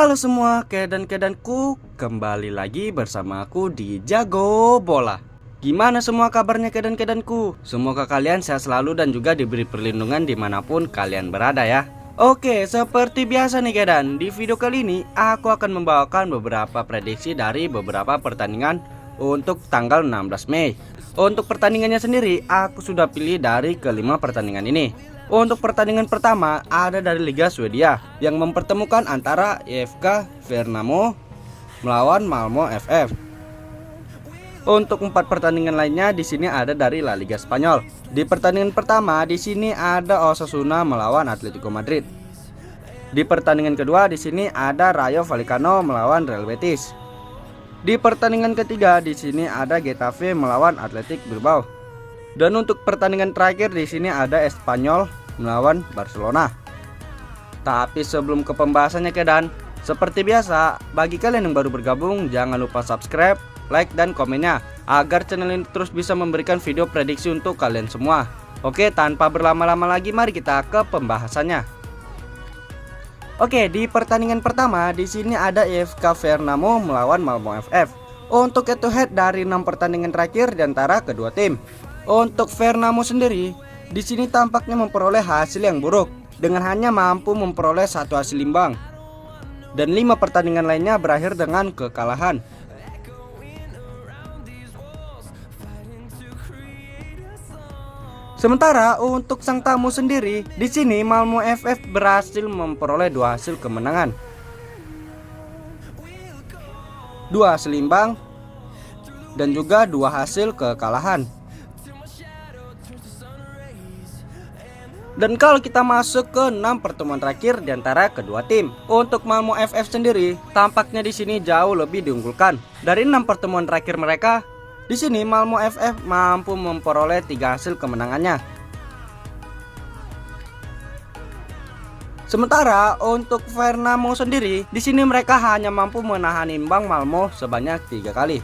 Halo semua kedan-kedanku, kembali lagi bersama aku di Jago Bola. Gimana semua kabarnya kedan-kedanku? Semoga kalian sehat selalu dan juga diberi perlindungan dimanapun kalian berada ya. Oke, seperti biasa nih kedan, di video kali ini aku akan membawakan beberapa prediksi dari beberapa pertandingan untuk tanggal 16 Mei. Untuk pertandingannya sendiri, aku sudah pilih dari kelima pertandingan ini. Untuk pertandingan pertama ada dari Liga Swedia yang mempertemukan antara IFK Värnamo melawan Malmö FF. Untuk 4 pertandingan lainnya di sini ada dari La Liga Spanyol. Di pertandingan pertama di sini ada Osasuna melawan Atletico Madrid. Di pertandingan kedua di sini ada Rayo Vallecano melawan Real Betis. Di pertandingan ketiga di sini ada Getafe melawan Athletic Bilbao. Dan untuk pertandingan terakhir di sini ada Espanyol melawan Barcelona. Tapi sebelum ke pembahasannya kedan, seperti biasa bagi kalian yang baru bergabung jangan lupa subscribe, like dan komennya agar channel ini terus bisa memberikan video prediksi untuk kalian semua. Oke, tanpa berlama-lama lagi mari kita ke pembahasannya. Oke, di pertandingan pertama di sini ada IFK Värnamo melawan Malmö FF. Untuk head to head dari 6 pertandingan terakhir di antara kedua tim. Untuk Värnamo sendiri, di sini tampaknya memperoleh hasil yang buruk dengan hanya mampu memperoleh 1 hasil imbang dan 5 pertandingan lainnya berakhir dengan kekalahan. Sementara untuk sang tamu sendiri, di sini Malmö FF berhasil memperoleh 2 hasil kemenangan, 2 hasil imbang dan juga 2 hasil kekalahan. Dan kalau kita masuk ke 6 pertemuan terakhir di antara kedua tim, untuk Malmö FF sendiri tampaknya di sini jauh lebih diunggulkan. Dari 6 pertemuan terakhir mereka, di sini Malmö FF mampu memperoleh 3 hasil kemenangannya. Sementara untuk Värnamo sendiri, di sini mereka hanya mampu menahan imbang Malmö sebanyak 3 kali.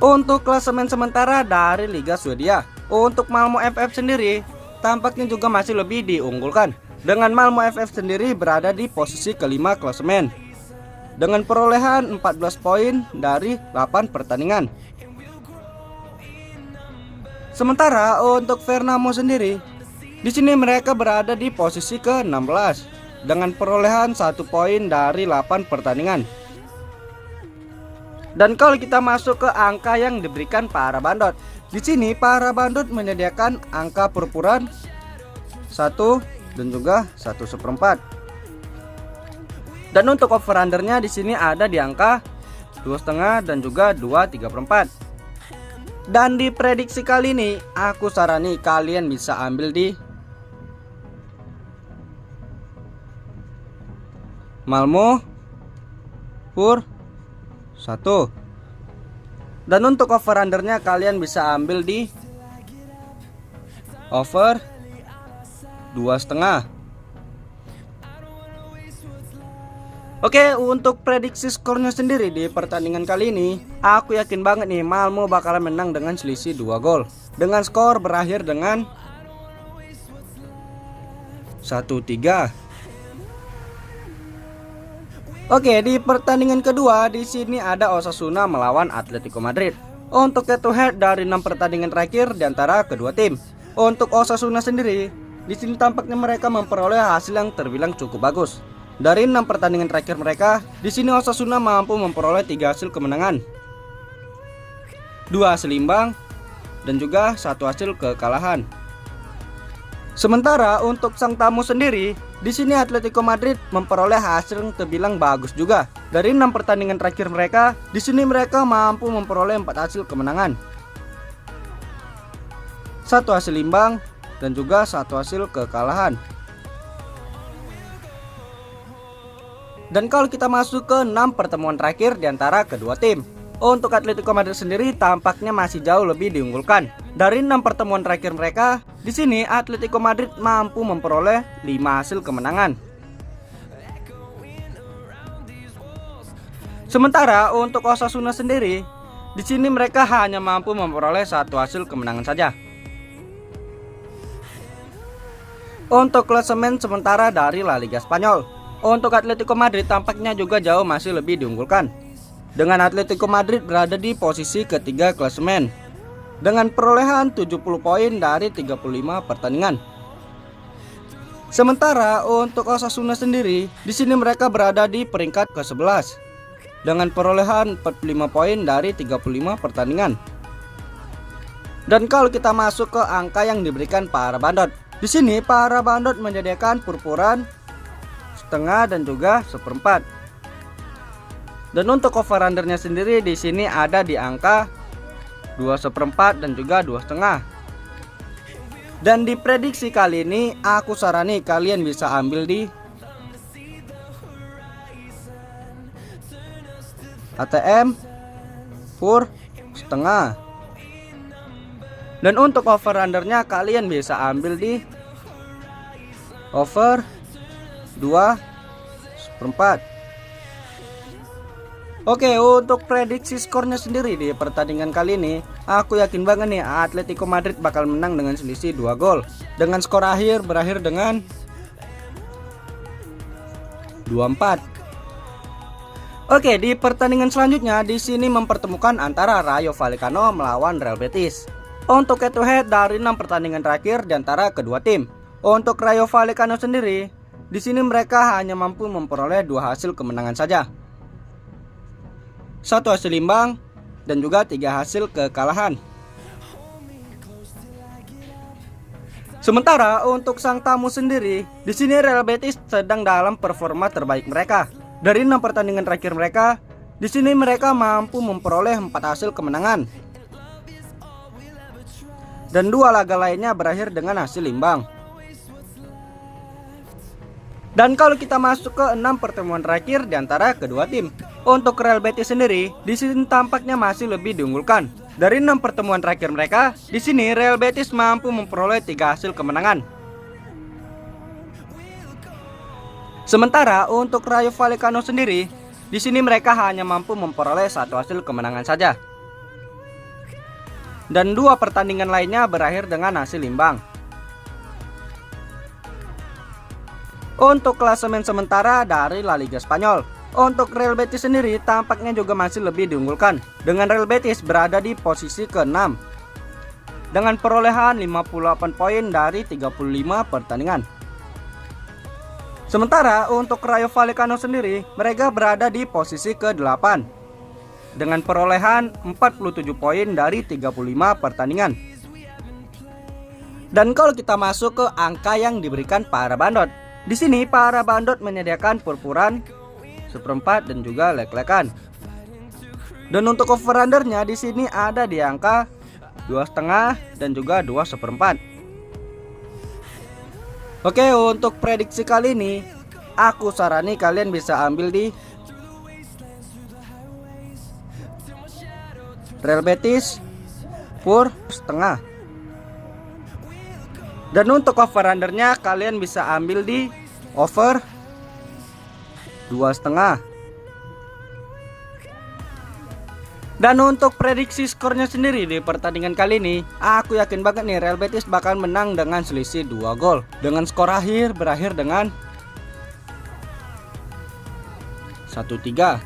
Untuk klasemen sementara dari Liga Swedia, untuk Malmö FF sendiri tampaknya juga masih lebih diunggulkan, dengan Malmö FF sendiri berada di posisi kelima klasemen dengan perolehan 14 poin dari 8 pertandingan. Sementara untuk Värnamo sendiri, di sini mereka berada di posisi ke-16 dengan perolehan 1 poin dari 8 pertandingan. Dan kalau kita masuk ke angka yang diberikan para bandot, di sini para bandot menyediakan angka perpuluhan 1 dan juga 1/4. Dan untuk over undernya di sini ada di angka 2,5 dan juga 2,3/4. Dan di prediksi kali ini aku sarani kalian bisa ambil di Malmö per 1. Dan untuk over undernya kalian bisa ambil di over 2,5. Oke, untuk prediksi skornya sendiri di pertandingan kali ini, aku yakin banget nih Malmö bakalan menang dengan selisih 2 gol, dengan skor berakhir dengan 1-3. Oke, di pertandingan kedua di sini ada Osasuna melawan Atletico Madrid. Untuk head to head dari 6 pertandingan terakhir di antara kedua tim. Untuk Osasuna sendiri, di sini tampaknya mereka memperoleh hasil yang terbilang cukup bagus. Dari 6 pertandingan terakhir mereka, di sini Osasuna mampu memperoleh 3 hasil kemenangan, 2 hasil imbang dan juga 1 hasil kekalahan. Sementara untuk sang tamu sendiri, di sini Atletico Madrid memperoleh hasil yang terbilang bagus juga. Dari 6 pertandingan terakhir mereka, di sini mereka mampu memperoleh 4 hasil kemenangan, 1 hasil imbang dan juga 1 hasil kekalahan. Dan kalau kita masuk ke 6 pertemuan terakhir di antara kedua tim, untuk Atletico Madrid sendiri tampaknya masih jauh lebih diunggulkan. Dari 6 pertemuan terakhir mereka, di sini Atletico Madrid mampu memperoleh 5 hasil kemenangan. Sementara untuk Osasuna sendiri, di sini mereka hanya mampu memperoleh 1 hasil kemenangan saja. Untuk klasemen sementara dari La Liga Spanyol, untuk Atletico Madrid tampaknya juga jauh masih lebih diunggulkan, dengan Atletico Madrid berada di posisi ketiga klasemen dengan perolehan 70 poin dari 35 pertandingan. Sementara untuk Osasuna sendiri, di sini mereka berada di peringkat ke-11 dengan perolehan 45 poin dari 35 pertandingan. Dan kalau kita masuk ke angka yang diberikan para bandot, di sini para bandot menyediakan purpuran, setengah dan juga seperempat. Dan untuk over-undernya sendiri di sini ada di angka 2/4 dan juga 2,5. Dan di prediksi kali ini aku sarani kalian bisa ambil di ATM pur setengah. Dan untuk over undernya kalian bisa ambil di over 2/4. Oke, untuk prediksi skornya sendiri di pertandingan kali ini, aku yakin banget nih Atletico Madrid bakal menang dengan selisih 2 gol. Dengan skor akhir berakhir dengan 2-4. Oke, di pertandingan selanjutnya di sini mempertemukan antara Rayo Vallecano melawan Real Betis. Untuk head to head dari 6 pertandingan terakhir di antara kedua tim. Untuk Rayo Vallecano sendiri, di sini mereka hanya mampu memperoleh 2 hasil kemenangan saja. 1 hasil imbang dan juga 3 hasil kekalahan. Sementara untuk sang tamu sendiri, di sini Real Betis sedang dalam performa terbaik mereka. Dari 6 pertandingan terakhir mereka, di sini mereka mampu memperoleh 4 hasil kemenangan. Dan 2 laga lainnya berakhir dengan hasil imbang. Dan kalau kita masuk ke 6 pertemuan terakhir di antara kedua tim, untuk Real Betis sendiri, di sini tampaknya masih lebih diunggulkan. Dari 6 pertemuan terakhir mereka, di sini Real Betis mampu memperoleh 3 hasil kemenangan. Sementara untuk Rayo Vallecano sendiri, di sini mereka hanya mampu memperoleh 1 hasil kemenangan saja. Dan 2 pertandingan lainnya berakhir dengan hasil imbang. Untuk klasemen sementara dari La Liga Spanyol, untuk Real Betis sendiri tampaknya juga masih lebih diunggulkan, dengan Real Betis berada di posisi ke-6 dengan perolehan 58 poin dari 35 pertandingan. Sementara untuk Rayo Vallecano sendiri, mereka berada di posisi ke-8 dengan perolehan 47 poin dari 35 pertandingan. Dan kalau kita masuk ke angka yang diberikan para bandot, di sini para bandot menyediakan purpuran, seperempat dan juga lek-lekan. Dan untuk over undernya di sini ada di angka 2,5 dan juga 2/4. Oke, untuk prediksi kali ini aku sarani kalian bisa ambil di Real Betis pur setengah. Dan untuk over undernya kalian bisa ambil di over 2,5. Dan untuk prediksi skornya sendiri di pertandingan kali ini, aku yakin banget nih Real Betis bakal menang dengan selisih 2 gol. Dengan skor akhir berakhir dengan 1-3.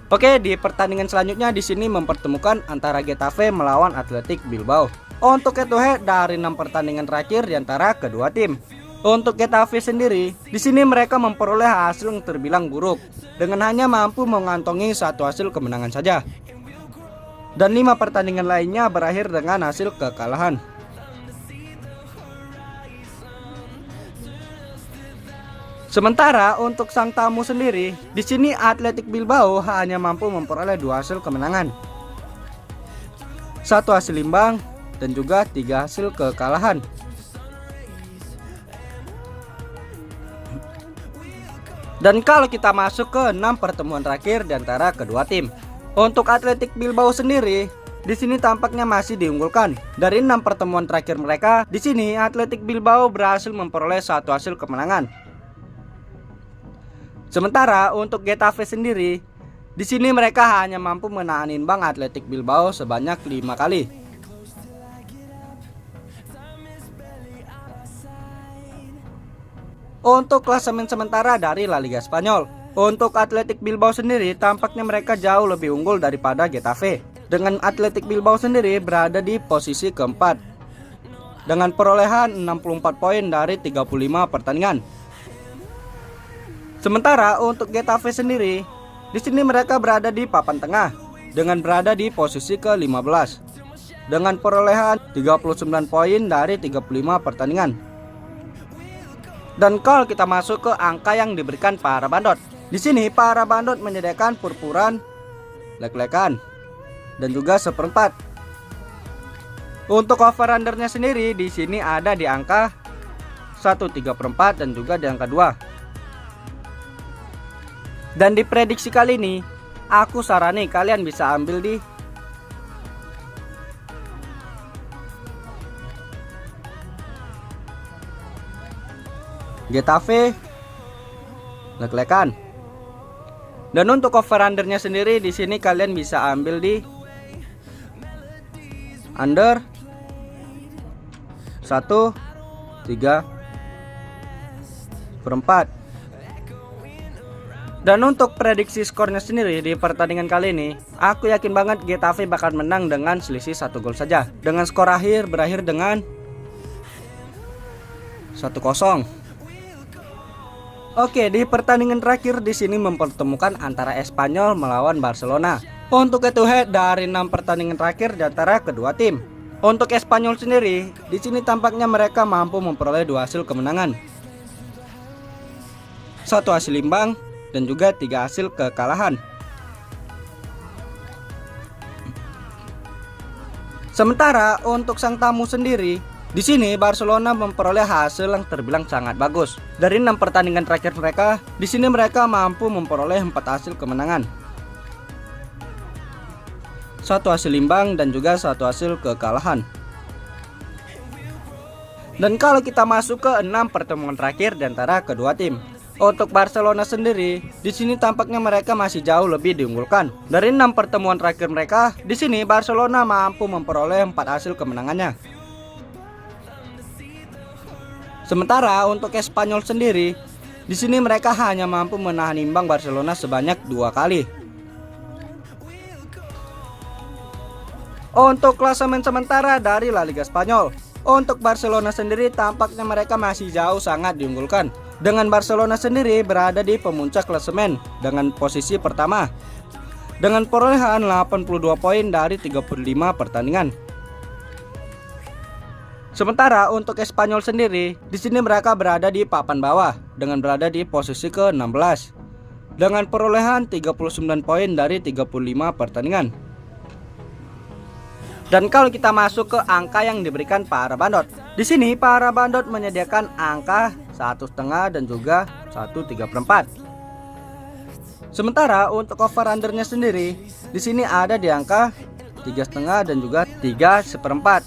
Oke, di pertandingan selanjutnya di sini mempertemukan antara Getafe melawan Athletic Bilbao. Untuk head to head dari 6 pertandingan terakhir di antara kedua tim. Untuk Getafe sendiri, di sini mereka memperoleh hasil yang terbilang buruk dengan hanya mampu mengantongi 1 hasil kemenangan saja. Dan 5 pertandingan lainnya berakhir dengan hasil kekalahan. Sementara untuk sang tamu sendiri, di sini Athletic Bilbao hanya mampu memperoleh 2 hasil kemenangan, 1 hasil imbang dan juga 3 hasil kekalahan. Dan kalau kita masuk ke 6 pertemuan terakhir di antara kedua tim, untuk Athletic Bilbao sendiri, di sini tampaknya masih diunggulkan. Dari 6 pertemuan terakhir mereka, di sini Athletic Bilbao berhasil memperoleh 1 hasil kemenangan. Sementara untuk Getafe sendiri, di sini mereka hanya mampu menahan imbang Athletic Bilbao sebanyak 5 kali. Untuk klasemen sementara dari La Liga Spanyol, untuk Athletic Bilbao sendiri tampaknya mereka jauh lebih unggul daripada Getafe. Dengan Athletic Bilbao sendiri berada di posisi keempat dengan perolehan 64 poin dari 35 pertandingan. Sementara untuk Getafe sendiri, di sini mereka berada di papan tengah dengan berada di posisi ke-15 dengan perolehan 39 poin dari 35 pertandingan. Dan kalau kita masuk ke angka yang diberikan para bandot, di sini para bandot menyediakan purpuran, lek-lekan, dan juga seperempat. Untuk over undernya sendiri di sini ada di angka 1/3/4 dan juga di angka 2. Dan di prediksi kali ini, aku sarani kalian bisa ambil di Getafe, lek-lekan. Dan untuk over undernya sendiri di sini kalian bisa ambil di under 1/3/4. Dan untuk prediksi skornya sendiri di pertandingan kali ini, aku yakin banget Getafe bakal menang dengan selisih 1 gol saja. Dengan skor akhir berakhir dengan 1-0. Oke, di pertandingan terakhir di sini mempertemukan antara Espanyol melawan Barcelona. Untuk head to head dari 6 pertandingan terakhir di antara kedua tim. Untuk Espanyol sendiri, di sini tampaknya mereka mampu memperoleh 2 hasil kemenangan, 1 hasil imbang dan juga 3 hasil kekalahan. Sementara untuk sang tamu sendiri, di sini Barcelona memperoleh hasil yang terbilang sangat bagus. Dari 6 pertandingan terakhir mereka, di sini mereka mampu memperoleh 4 hasil kemenangan, 1 hasil imbang dan juga 1 hasil kekalahan. Dan kalau kita masuk ke 6 pertemuan terakhir di antara kedua tim, untuk Barcelona sendiri, di sini tampaknya mereka masih jauh lebih diunggulkan. Dari 6 pertemuan terakhir mereka, di sini Barcelona mampu memperoleh 4 hasil kemenangannya. Sementara untuk Espanyol sendiri, di sini mereka hanya mampu menahan imbang Barcelona sebanyak 2 kali. Untuk klasemen sementara dari La Liga Spanyol, untuk Barcelona sendiri tampaknya mereka masih jauh sangat diunggulkan. Dengan Barcelona sendiri berada di pemuncak klasemen dengan posisi pertama dengan perolehan 82 poin dari 35 pertandingan. Sementara untuk Espanyol sendiri, di sini mereka berada di papan bawah dengan berada di posisi ke-16 dengan perolehan 39 poin dari 35 pertandingan. Dan kalau kita masuk ke angka yang diberikan para bandot, di sini para bandot menyediakan angka 1,5 dan juga 1/3/4. Sementara untuk over undernya sendiri, di sini ada di angka 3,5 dan juga 3/4.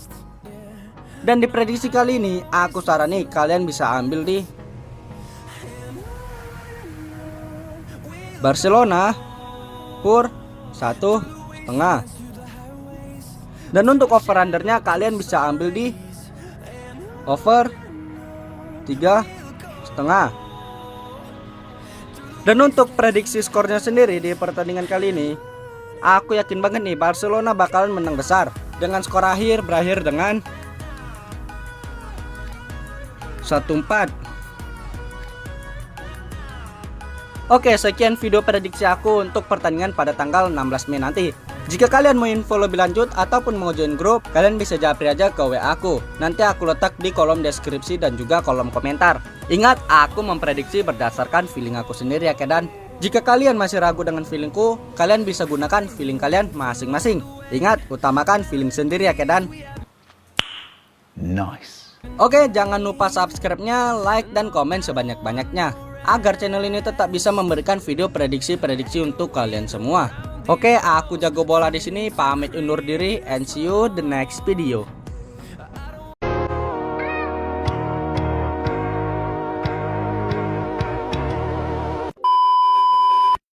Dan di prediksi kali ini aku sarani kalian bisa ambil di Barcelona pur 1,5. Dan untuk over undernya kalian bisa ambil di over 3,5. Dan untuk prediksi skornya sendiri di pertandingan kali ini, aku yakin banget nih Barcelona bakalan menang besar dengan skor akhir berakhir dengan 1-4. Oke, sekian video prediksi aku untuk pertandingan pada tanggal 16 Mei nanti. Jika kalian mau info lebih lanjut ataupun mau join grup, kalian bisa japri aja ke WA aku. Nanti aku letak di kolom deskripsi dan juga kolom komentar. Ingat, aku memprediksi berdasarkan feeling aku sendiri ya kedan. Jika kalian masih ragu dengan feelingku, kalian bisa gunakan feeling kalian masing-masing. Ingat, utamakan feeling sendiri ya kedan. Nice. Oke, jangan lupa subscribe-nya, like, dan komen sebanyak-banyaknya agar channel ini tetap bisa memberikan video prediksi-prediksi untuk kalian semua. Oke, aku Jago Bola di sini pamit undur diri and see you the next video.